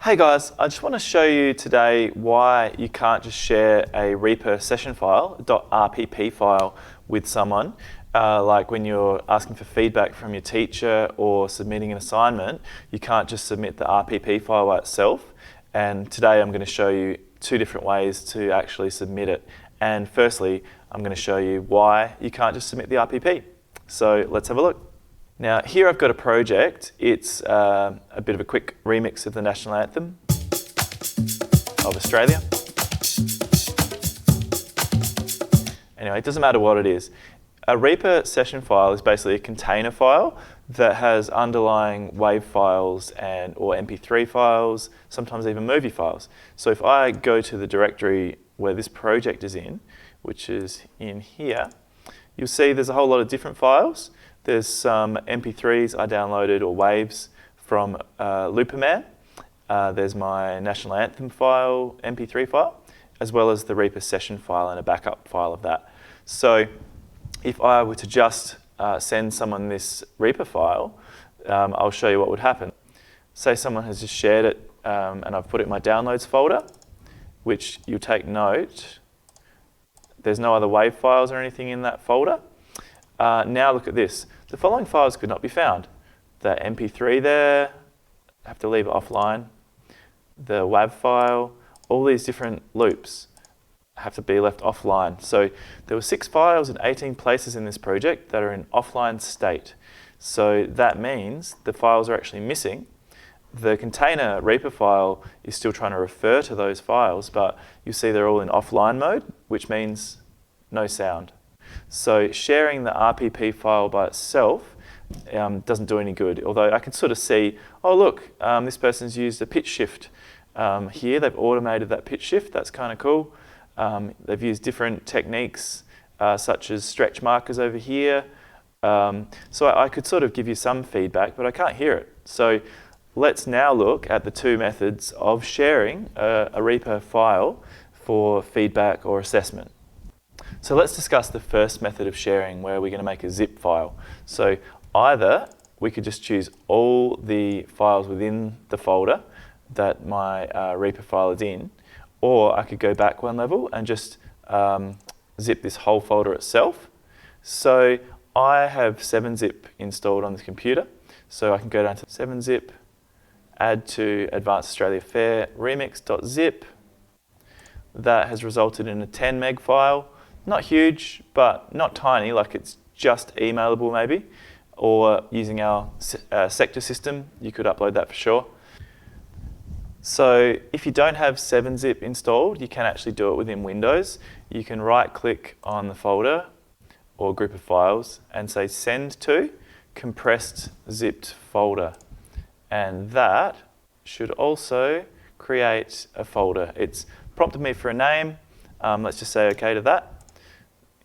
Hey guys, I just want to show you today why you can't just share a Reaper session file, .rpp file, with someone. Like when you're asking for feedback from your teacher or submitting an assignment, you can't just submit the RPP file by itself. And today I'm going to show you two different ways to actually submit it. And firstly, I'm going to show you why you can't just submit the RPP. So let's have a look. Now here I've got a project. It's a bit of a quick remix of the national anthem of Australia. Anyway, it doesn't matter what it is. A Reaper session file is basically a container file that has underlying WAV files or MP3 files, sometimes even movie files. So if I go to the directory where this project is in, which is in here, you'll see there's a whole lot of different files. There's some MP3s I downloaded or waves from Looperman. There's my national anthem file, MP3 file, as well as the Reaper session file and a backup file of that. So if I were to just send someone this Reaper file, I'll show you what would happen. Say someone has just shared it and I've put it in my downloads folder, which you'll take note, there's no other WAV files or anything in that folder. Now look at this. The following files could not be found. The MP3 there, I have to leave it offline. The WAV file, all these different loops have to be left offline. So there were 6 files in 18 places in this project that are in offline state. So that means the files are actually missing. The container Reaper file is still trying to refer to those files, but you see they're all in offline mode, which means no sound. So sharing the RPP file by itself doesn't do any good, although I can sort of see, oh look, this person's used a pitch shift here, they've automated that pitch shift, that's kind of cool. They've used different techniques such as stretch markers over here. So I could sort of give you some feedback, but I can't hear it. So let's now look at the two methods of sharing a Reaper file for feedback or assessment. So let's discuss the first method of sharing, where we're going to make a zip file. So either we could just choose all the files within the folder that my Reaper file is in, or I could go back one level and just zip this whole folder itself. So I have 7-zip installed on this computer, so I can go down to 7-zip, add to Advanced Australia Fair remix.zip. That has resulted in a 10 meg file. Not huge, but not tiny, like it's just emailable maybe. Or using our sector system, you could upload that for sure. So if you don't have 7-zip installed, you can actually do it within Windows. You can right-click on the folder or group of files and say send to compressed zipped folder. And that should also create a folder. It's prompted me for a name. Let's just say okay to that.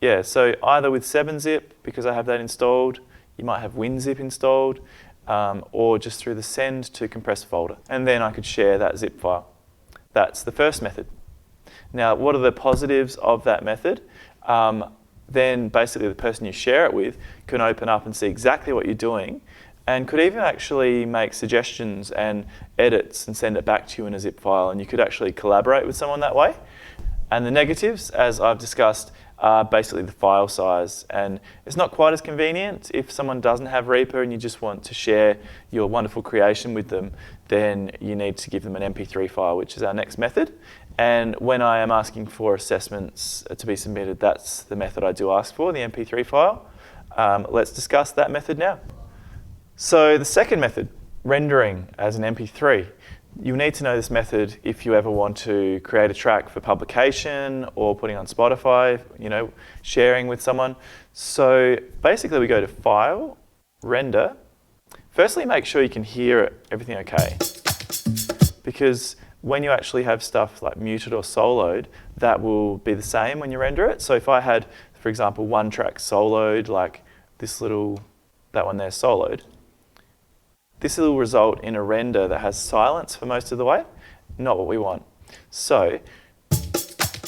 Yeah, so either with 7-zip, because I have that installed, you might have WinZip installed, or just through the send to compressed folder. And then I could share that zip file. That's the first method. Now, what are the positives of that method? Then basically the person you share it with can open up and see exactly what you're doing, and could even actually make suggestions and edits and send it back to you in a zip file, and you could actually collaborate with someone that way. And the negatives, as I've discussed, are basically the file size, and it's not quite as convenient. If someone doesn't have Reaper and you just want to share your wonderful creation with them, then you need to give them an MP3 file, which is our next method. And when I am asking for assessments to be submitted, that's the method I do ask for, the MP3 file. Let's discuss that method now. So the second method, rendering as an MP3. You need to know this method if you ever want to create a track for publication or putting on Spotify, sharing with someone. So basically we go to File, Render. Firstly, make sure you can hear everything okay. Because when you actually have stuff like muted or soloed, that will be the same when you render it. So if I had, for example, one track soloed, like that one there soloed, this will result in a render that has silence for most of the way, not what we want. So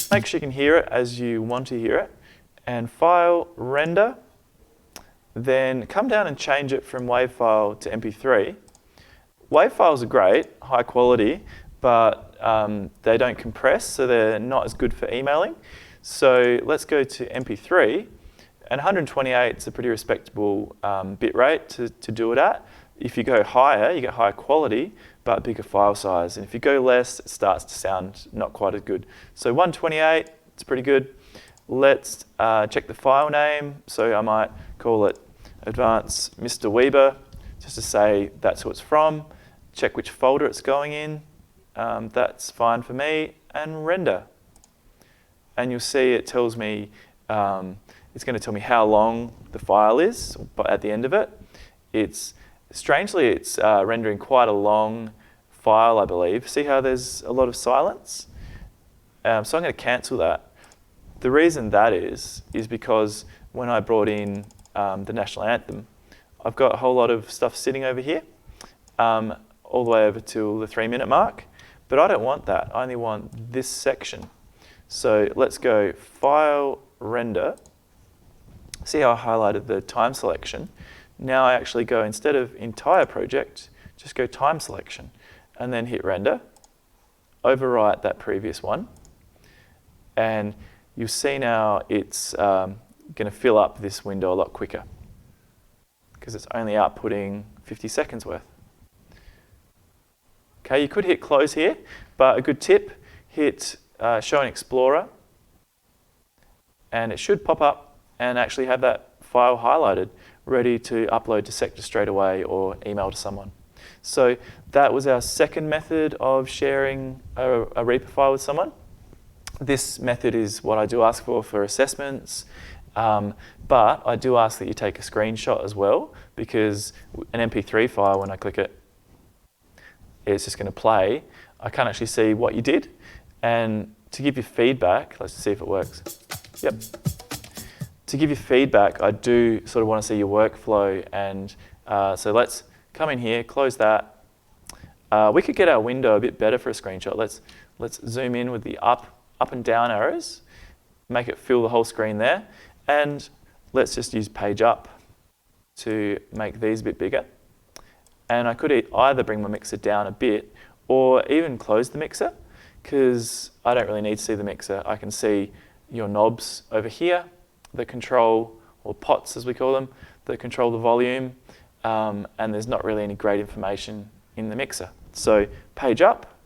make sure you can hear it as you want to hear it, and File, Render, then come down and change it from WAV file to MP3. WAV files are great, high quality, but they don't compress, so they're not as good for emailing. So let's go to MP3, and 128 is a pretty respectable bit rate to do it at. If you go higher, you get higher quality, but bigger file size. And if you go less, it starts to sound not quite as good. So 128, it's pretty good. Let's check the file name. So I might call it Advanced Mr. Weber, just to say that's who it's from. Check which folder it's going in. That's fine for me. And render. And you'll see it tells me, it's going to tell me how long the file is at the end of it. Strangely, it's rendering quite a long file, I believe. See how there's a lot of silence? So I'm going to cancel that. The reason that is because when I brought in the national anthem, I've got a whole lot of stuff sitting over here, all the way over till the 3-minute mark. But I don't want that. I only want this section. So let's go File, Render. See how I highlighted the time selection? Now I actually go, instead of entire project, just go time selection and then hit render, overwrite that previous one, and you'll see now it's going to fill up this window a lot quicker because it's only outputting 50 seconds worth. Okay, you could hit close here, but a good tip, hit show in Explorer, and it should pop up and actually have that file highlighted, ready to upload to Sector straight away or email to someone. So that was our second method of sharing a Reaper file with someone. This method is what I do ask for assessments, but I do ask that you take a screenshot as well, because an MP3 file, when I click it, it's just going to play. I can't actually see what you did. And to give you feedback, let's see if it works. Yep. To give you feedback, I do sort of want to see your workflow, and so let's come in here, close that. We could get our window a bit better for a screenshot. Let's zoom in with the up and down arrows, make it fill the whole screen there, and let's just use page up to make these a bit bigger. And I could either bring my mixer down a bit or even close the mixer, because I don't really need to see the mixer. I can see your knobs over here that control, or pots as we call them, that control the volume, and there's not really any great information in the mixer. So page up,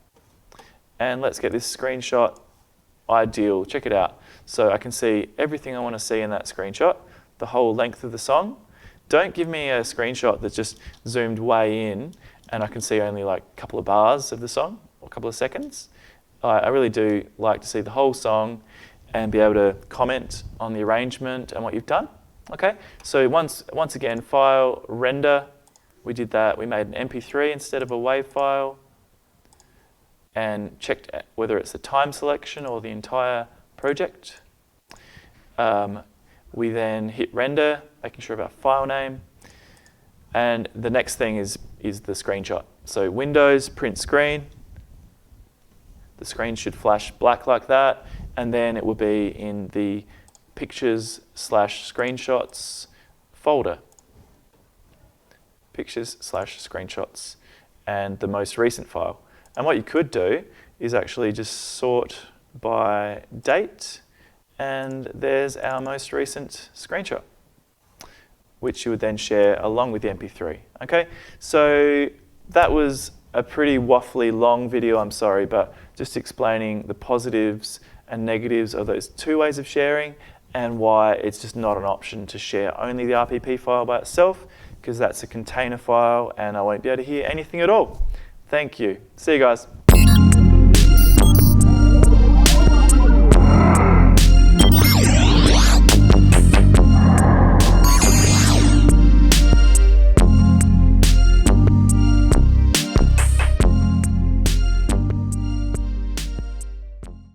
and let's get this screenshot ideal. Check it out. So I can see everything I want to see in that screenshot, the whole length of the song. Don't give me a screenshot that's just zoomed way in and I can see only like a couple of bars of the song or a couple of seconds. I really do like to see the whole song and be able to comment on the arrangement and what you've done. Okay, so once again, file, render, we did that. We made an MP3 instead of a WAV file and checked whether it's the time selection or the entire project. We then hit render, making sure of our file name. And the next thing is the screenshot. So Windows, print screen. The screen should flash black like that, and then it will be in the pictures/screenshots folder. Pictures/screenshots, and the most recent file. And what you could do is actually just sort by date, and there's our most recent screenshot, which you would then share along with the MP3. Okay, so that was a pretty waffly long video, I'm sorry, but just explaining the positives and negatives of those two ways of sharing and why it's just not an option to share only the RPP file by itself, because that's a container file and I won't be able to hear anything at all. Thank you. See you guys.